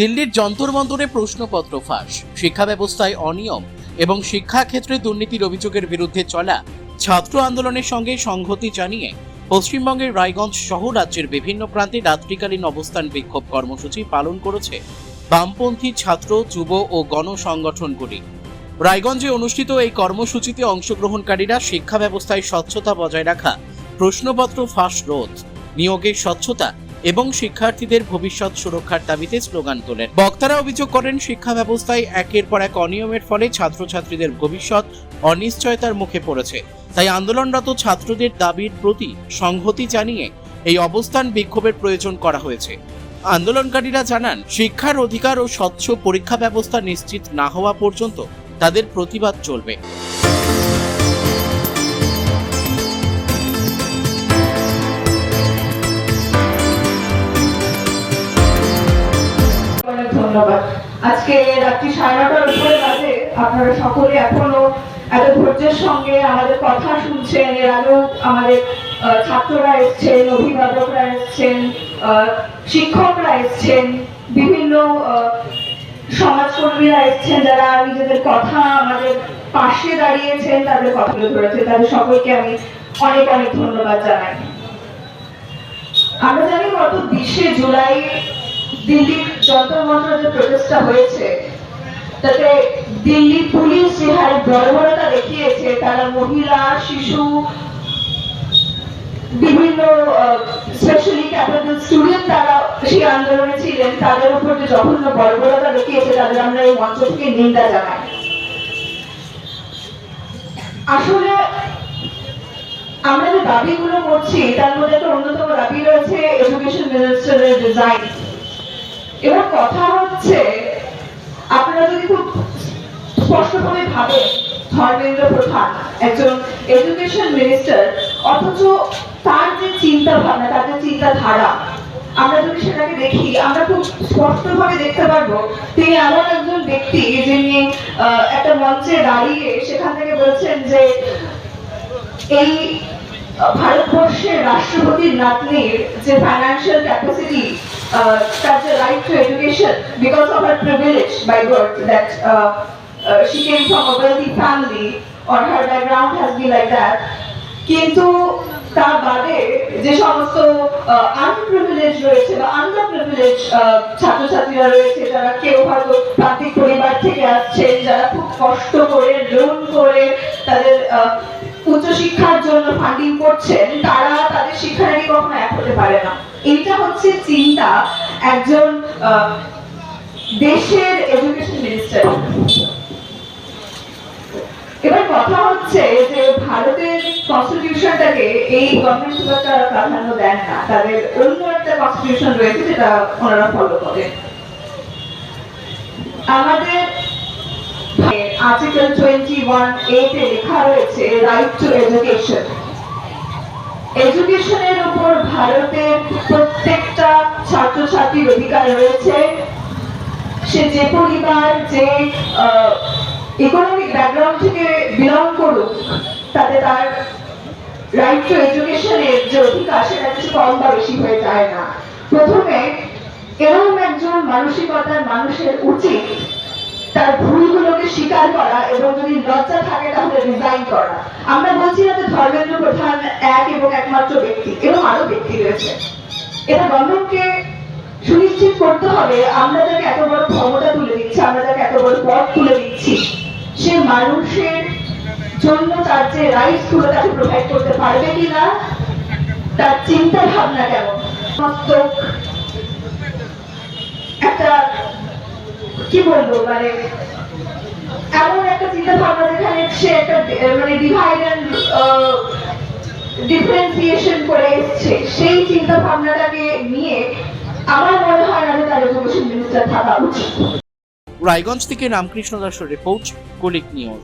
দিল্লির যন্তর মন্তরে প্রশ্নপত্র ফাঁস, শিক্ষা ব্যবস্থায় অনিয়ম এবং শিক্ষাক্ষেত্রে দুর্নীতির অভিযোগের বিরুদ্ধে চলা ছাত্র আন্দোলনের সঙ্গে সংহতি জানিয়ে পশ্চিমবঙ্গের রায়গঞ্জ সহ রাজ্যের বিভিন্ন প্রান্তে রাত্রিকালীন অবস্থান বিক্ষোভ কর্মসূচি পালন করেছে বামপন্থী ছাত্র, যুব ও গণ সংগঠনগুলি। রায়গঞ্জে অনুষ্ঠিত এই কর্মসূচিতে অংশগ্রহণকারীরা শিক্ষা ব্যবস্থায় স্বচ্ছতা বজায় রাখা, প্রশ্নপত্র ফাঁস রোধ, নিয়োগের স্বচ্ছতা এবং শিক্ষার্থীদের ভবিষ্যৎ সুরক্ষার দাবিতে স্লোগান তোলেন। বক্তারা অভিযোগ করেন, শিক্ষা ব্যবস্থায় একের পর এক অনিয়মের ফলে ছাত্রছাত্রীদের ভবিষ্যৎ অনিশ্চয়তার মুখে পড়েছে। তাই আন্দোলনরত ছাত্রদের দাবির প্রতি সংহতি জানিয়ে এই অবস্থান বিক্ষোভের প্রয়োজন করা হয়েছে। আন্দোলনকারীরা জানান, শিক্ষার অধিকার ও স্বচ্ছ পরীক্ষা ব্যবস্থা নিশ্চিত না হওয়া পর্যন্ত তাদের প্রতিবাদ চলবে। ধন্যবাদ। আজকে রাত্রি 9:30টার উপরে বাজে আপনারা সকলে এখনো এত ধৈর্যের সঙ্গে আমাদের কথা শুনছেন। এর আগেও আমাদের ছাত্ররা এসছেন, অভিভাবকরা এসছেন, শিক্ষকরা এসছেন, বিভিন্ন সমাজকর্মীরা এসছেন, যারা নিজেদের কথা আমাদের পাশে দাঁড়িয়েছেন, তাদের কথাগুলো ধরেছেন। তাদের সকলকে আমি অনেক অনেক ধন্যবাদ জানাই। আমরা জানি গত 20শে জুলাই দিল্লির যন্তর মন্তর যে প্রচেষ্টা হয়েছে, তাতে দিল্লি পুলিশ যে হারে বর্বরতা দেখিয়েছে, তারা মহিলা, শিশু, বিভিন্ন স্পেশালি ক্যাপিটাল স্টুডেন্ট তারা সেই আন্দোলনে ছিলেন, তাদের উপর যে জঘন্য বর্বরতা দেখিয়েছে, তাদের আমরা এই মঞ্চ থেকে নিন্দা জানাই। আসলে আমরা যে দাবিগুলো করছি, তার মধ্যে একটা অন্যতম দাবি রয়েছে এডুকেশন মিনিস্টারের রিজাইন। এবার কথা হচ্ছে, আপনারা যদি খুব স্পষ্টভাবে ভাবেন, ধর্মেন্দ্র প্রধান একজন এডুকেশন মিনিস্টার, অথচ তার যে চিন্তা ভাবনা, তার যে চিন্তাধারা, আমরা যদি সেটাকে দেখি, আমরা খুব স্পষ্টভাবে দেখতে পারবো তিনি এমন একজন ব্যক্তি যিনি একটা মঞ্চে দাঁড়িয়ে সেখান থেকে বলছেন যে এই ভারতবর্ষের রাষ্ট্রপতির নাতনির যে ফাইন্যান্সিয়াল ক্যাপাসিটি, তার যে right to education because of her privilege by birth, that she came from a wealthy family or her background has been like that, কিন্তু তার বাদে যে সমস্ত আনপ্রিভিলেজ রয়েছে বা আন্ডারপ্রিভিলেজ ছাত্রছাত্রীরা রয়েছে, যারা কেউ হয়তো প্রান্তিক পরিবার থেকে আসছেন, যারা খুব কষ্ট করে লোন করে তাদের উচ্চশিক্ষার জন্য ফান্ডিং করছেন, তারা তাদের শিক্ষানীতি কখনো এক হতে পারে না। এটা হচ্ছে চিন্তা একজন দেশের এডুকেশন মিনিস্টার। এবার কথা হচ্ছে যে ভারতের কনস্টিটিউশনটাকে এই গভর্নমেন্ট খুব একটা প্রাধান্য দেন না, তাদের অন্য একটা কনস্টিটিউশন রয়েছে যেটা ওনারা ফলো করেন। আমাদের আর্টিকেল 21A তে লেখা রয়েছে রাইট টু এডুকেশন। এডুকেশনের উপর ভারতের প্রত্যেকটা ছাত্রছাত্রীর অধিকার রয়েছে। সে যে পরিবার, যে ইকোনমিক ব্যাকগ্রাউন্ড থেকে বিলং করুক, তাতে তার রাইট টু এডুকেশনের যে অধিকার, সেটা কিছু কম বা বেশি হয়ে যায় না। প্রথমে এরকম একজন মানসিকতার মানুষের উচিত তার ভুলগুলোকে স্বীকার করা এবং যদি লজ্জা থাকে তাহলে রিজাইন করা। আমরা বলছি না যে ধর্মেন্দ্র প্রধান এক এবং একমাত্র ব্যক্তি, এবং আরো ব্যক্তি রয়েছে। এটা গভর্নমেন্টকে সুনিশ্চিত করতে হবে, আমরা যাকে এত বড় ক্ষমতা তুলে দিচ্ছি, আমরা যাকে এত বড় পদ তুলে দিচ্ছি, সে মানুষের জন্য তার যে রাইটস গুলো তাকে প্রোভাইড করতে পারবে কিনা, তার চিন্তা ভাবনা কেমন। একটা কি বলবো, মানে এমন একটা চিন্তা ভাবনা যেখানে সে একটা মানে ডিভাইড এন্ড ডিফারেন্সিয়েশন করে এসছে, সেই চিন্তা ভাবনাটাকে নিয়ে আমার মনে হয় না যে তার এডুকেশন মিনিস্টার থাকা উচিত। রায়গঞ্জ থেকে রামকৃষ্ণ দাসের রিপোর্ট, কুলিক নিউজ।